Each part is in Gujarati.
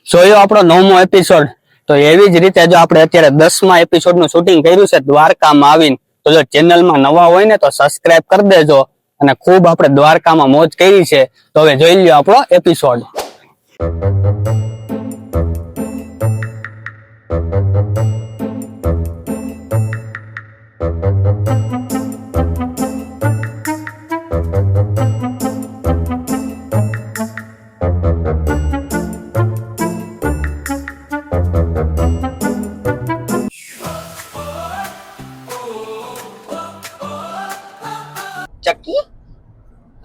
જોયો આપણો 9મો એપિસોડ। તો એવી જ રીતે જો આપણે અત્યારે 10મા એપિસોડનું શૂટિંગ કર્યું છે દ્વારકામાં આવીને, તો જો ચેનલમાં નવા હોય ને તો સબસ્ક્રાઇબ કરી દેજો। અને ખૂબ આપણે દ્વારકામાં મોજ કરી છે। તો હવે જોઈ લ્યો આપણો એપિસોડ। ચકી,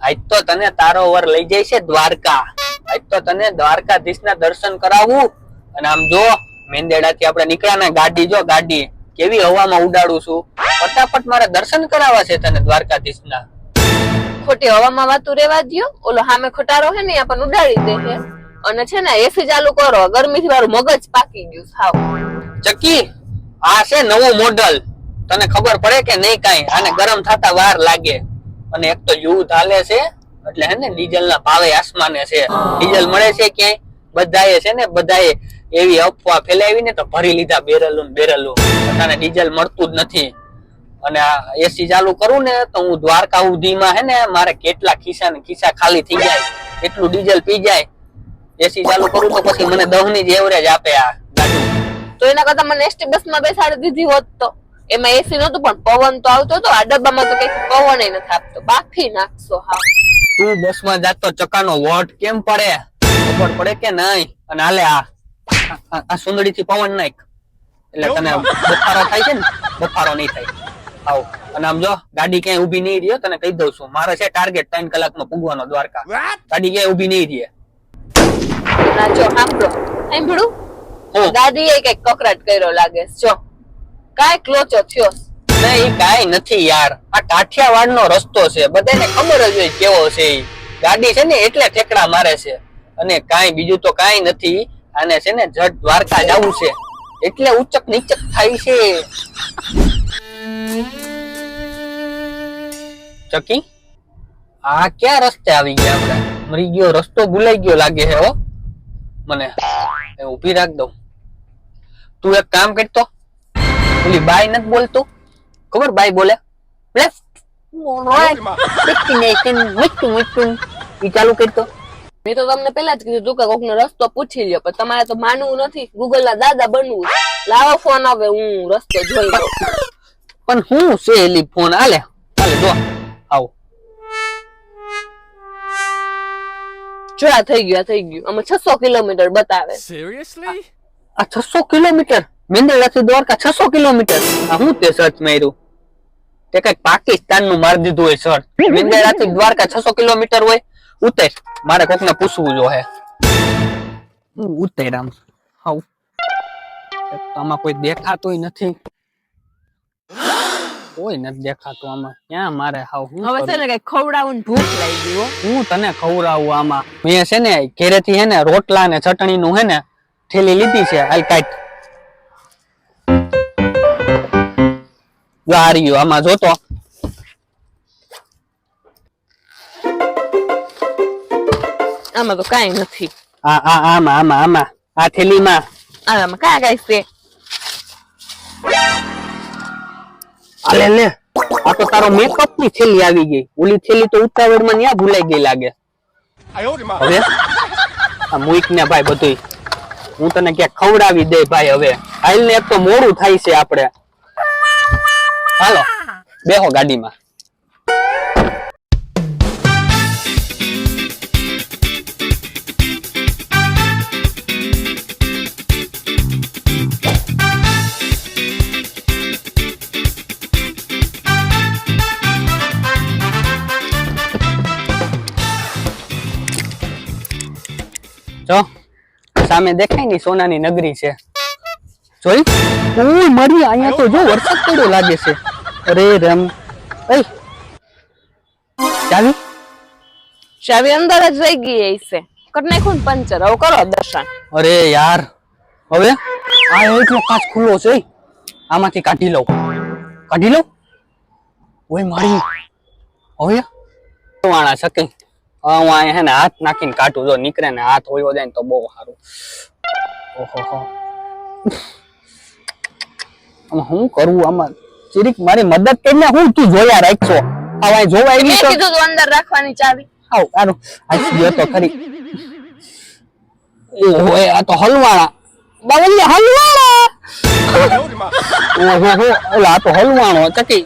આજ તો તને તારો વર લઈ જાય છે દ્વારકા। આજ તો તને દ્વારકાધીશના દર્શન કરાવું। અને આમ જો મેંદેડાથી આપણે નીકળ્યા ને, ગાડી જો ગાડી કેવી હવામાં ઉડાડું છું। ફટાફટ મારે દર્શન કરાવવા છે તને દ્વારકાધીશના। ખોટી હવામાં વાતું રેવા દ્યો, ઓલો સામે ખટારો હે ને આપણને ઉડાડી દે છે। અને છે ને એસી ચાલુ કરો, ગરમીથી મારું મગજ પાકી ગયું સાવ। ચકી, આ છે નવું મોડલ, તને ખબર પડે કે નહીં કાંઈ? આને ગરમ થતા વાર લાગે। અને એક તો યુદ્ધ હાલે છે એટલે હે ને ડીઝલના ભાવે આસમાને છે। ડીઝલ મળે છે ક્યાંય? બધાએ છે ને બધાએ એવી અફવા ફેલાવીને તો ભરી લીધા બેરલું બધાને ડીઝલ મળતું જ નથી। અને આ એસી ચાલુ કરું ને તો હું દ્વારકા સુધીમાં હે ને મારે કેટલા ખિસ્સા ખાલી થઈ જાય, એટલું ડીઝલ પી જાય। એસી ચાલુ કરું તો પછી મને 10 ની જ એવરેજ આપે આ ગાડી। તો એના કરતા મને એસટી બસમાં બેસાડી દીધી હોત તો। એમાં એસી નતું પણ પવન તો આવતો હતો। આ ડબ્બામાં તો કઈ પવન નથી આપતો, બાફી નાખશો હા। તું બસમાં જાતો ચકાનો વોટ કેમ પડે? ખબર પડે કે નહીં? અને હાલે આ સુંદડીથી પવન નાખ એટલે તને બફારો થાય છે ને, બફારો નહીં થાય। આવ, અને આમ જો ગાડી ક્યાંય ઊભી નહીં રહે, તને કહી દઉં છું। મારે છે ટાર્ગેટ 3 કલાકમાં પૂગવાનો દ્વારકા। ગાડી ક્યાંય ઊભી નહીં રહે। જો સાંભળું દાદી એ કઈક કકરાટ કર્યો લાગે જો, કાંઈ ક્લોચો થયો નહીં? કાંઈ નથી યાર, આ કાઠિયાવાડનો રસ્તો છે, બધાને ખબર જ હોય કેવો છે। ગાડી છે ને એટલે ઠેકડા મારે છે, અને કાંઈ બીજું તો કાંઈ નથી। આને છે ને જટ દ્વારકા જવું છે એટલે ઉચક નીચક થાય છે। ચકી, આ ક્યાં રસ્તે આવી ગયા આપણે? મરી ગયો રસ્તો, ભૂલાઈ ગયો લાગે છે હો મને। ઊભી રાખ દઉં। તું એક કામ કરતો, ઓલી બાઈ નથી બોલતું, ખબર બાઈ બોલે ઈ ચાલુ કરતો। મેં તો તમને પેલા જ કીધું તું કે કોકનો રસ્તો પૂછી લ્યો, પણ તમારે તો માનવું નથી, ગૂગલ ના દાદા બનવું। લાવો ફોન, હવે હું રસ્તો જોઈ લઉં। પણ હું છે એલી ફોન? હાલે જો આવો, જો આ થઈ ગયું આમાં 600 કિલોમીટર બતાવે। Seriously? આ 600 કિલોમીટર? મેંદરડાથી દ્વારકા 600 કિલોમીટર? આ હું તે સર્ચ માર્યું, તે કઈક પાકિસ્તાન નું મારી દીધું હોય સર્ચ। મેંદરડાથી દ્વારકા 600 કિલોમીટર હોય? ઉતર, મારે કોકને પૂછવું જો હે। ઉતર આમ, હાવ આમાં કોઈ દેખાતોય નથી, કોઈ નથી દેખાતું આમાં, ક્યાં મારે હાવ? હવે છે ને કઈ ખવડાવું, ભૂખ લાગી ગઈ હો। હું તને ખવડાવું આમાં? મેં છે ને ઘેરેથી હે ને રોટલા ને ચટણી નું હે ને થેલી લીધી છે, હાલ કાઢ જો, આ રહ્યું આમાં જોતો। આમાં તો કાંઈ નથી। આમાં આ થેલીમાં આમાં કાંઈ છે? આલે લે, આ તો તારો મેકઅપ ની થેલી આવી ગઈ। ઓલી થેલી તો ઉતાવળમાં ન્યા ભૂલાઈ ગઈ લાગે। હવે આ મુઈક ને ભાઈ બધું, હું તને ક્યાંક ખવડાવી દે ભાઈ। હવે હાલ ને, એક તો મોડું થાય છે આપણે। હાલો બેહો ગાડીમાં। જો સામે દેખાય ની સોનાની નગરી છે, જોઈ? ઓય મરી, અહીંયા તો જો વરસાદ પડ્યો લાગે છે। અરે રમ, ચાવી અંદર જ રહી ગઈ હશે, કરી નાખું ને પંચર। હવે કરો દર્શન। અરે યાર, હવે આ એટલો કાચ ખુલ્લો છે, આમાંથી કાઢી લઉં। ઓય મારી, હવે વાણા શકે હું અહીંયા હે ને હાથ નાખીને કાઢું, જો નીકળે ને હાથ હોયો જાય ને તો બહુ સારું. ઓહો આમાં શું કરવું? આમાં ચીરીક મારી મદદ કરીને હું તું જોયા રાખશો? આવા જોવા મેં એવી તો કીધું તું અંદર રાખવાની ચાવી. આવ સારું આજ ગયો તો ખરી. ઓહો આ તો હલવાણા બાવલિયા હલવાણા. ઓહો ઓલા તો હલવાણો ચકી.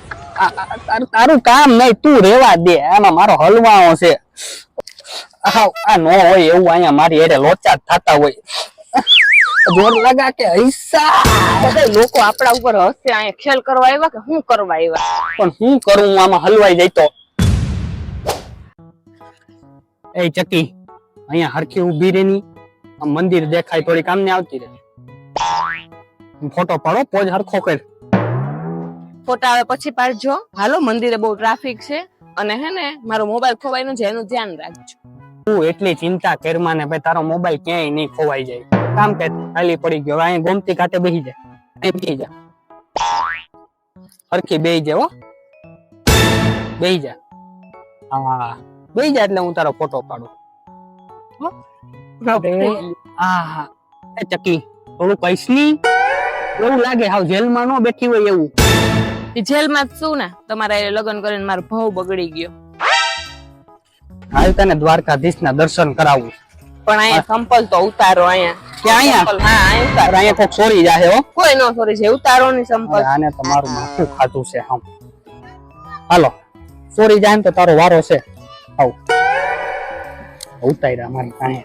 તારું કામ નહીં, તું રેવા દે. આમાં મારો હલવાણો છે. આ નો હોય એવું અહીંયા મારી એરે લોચા થતા હોય. જોર લગા કે હૈસા બધા લોકો આપણા ઉપર હસે, અહીંયા ખેલ કરવા આવ્યા કે શું કરવા આવ્યા? પણ શું કરું? હું આમાં હલવાઈ જાય તો. એ ચકી અહીંયા હરખી ઉભી રેની, મંદિર દેખાય થોડી કામ ને આવતી રહે. ફોટો પાડો, પોજ હરખો કર. ફોટા આવે પછી પાડજો. હાલો, મંદિરે બહુ ટ્રાફિક છે અને હે ને મારો મોબાઈલ ખોવાઈ નો જાય એનું ધ્યાન રાખજો. તું એટલી ચિંતા કરમાં ને ભાઈ તારો મોબાઈલ ક્યાંય નહીં ખોવાઈ જાય. કામ કે ખાલી પડી ગયો, અહીંયા ગોમતી કાંઠે બેસી જાય. અહીં બેસી જા, હરખી બેસી જાય. હો બેસી જા. હા બેસી જા એટલે હું તારો ફોટો પાડું. હા એ ચકી થોડું કઈશ ની, એવું લાગે હાવ જેલમાં નો બેઠી હોય એવું. જેલમાં શું ને તમારા લગ્ન કરીને મારો ભાવ બગડી ગયો. હાલ તને દ્વારકાધીશ ના દર્શન કરાવું. પણ અહીંયા સંપલ તો ઉતારો. અહીંયા ક્યાં? અહીંયા? હા અહીંયા ઉતારો. અહીંયા કોક ચોરી જાય હો. કોઈ નો સોરી છે, ઉતારો ની સંપલ. આને તો મારું માથું ખાધું છે. હમ હાલો, ચોરી જાય ને તો તારો વારો છે. આવ ઉતાર્યા મારી પાસે.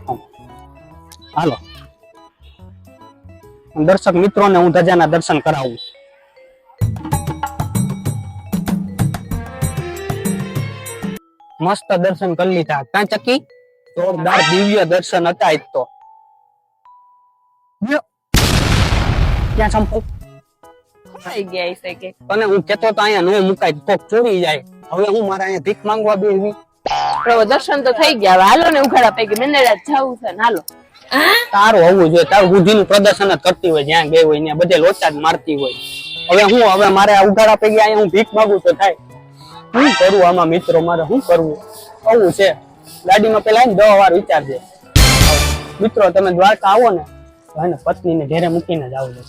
હાલો, દર્શક મિત્રોને હું ધજાના દર્શન કરાવું. મસ્ત દર્શન કરી લીધા. કાં ચકી? જોરદાર દિવ્ય દર્શન હતા. આજ તો ક્યાં સંપલ ખોવાઈ ગયા છે કે તને હું કેતો તો અહીંયા નો મુકાય, કોક ચોરી જાય. હવે હું મારા અહીંયા ભીખ માંગવા બેસી. હવે દર્શન તો થઈ ગયા. હવે હાલો ને ઉઘાડા પૈકી મેંદડા જવું છે ને હાલો. તારું હોવું જોઈએ, તારું બુદ્ધિનું પ્રદર્શન જ કરતી હોય. જ્યાં ગઈ હોય ત્યાં બધે લોચા જ મારતી હોય. હવે મારે આ ઉઘાડા પૈકી અહીંયા હું ભીખ માંગુ તો થાય. શું કરું આમાં મિત્રો? મારે શું કરવું? આવું છે. ગાડીમાં પેલા 10 વાર વિચારજે. મિત્રો તમે દ્વારકા આવો ને તો એને પત્નીને ઘેરે મૂકીને જ આવજો.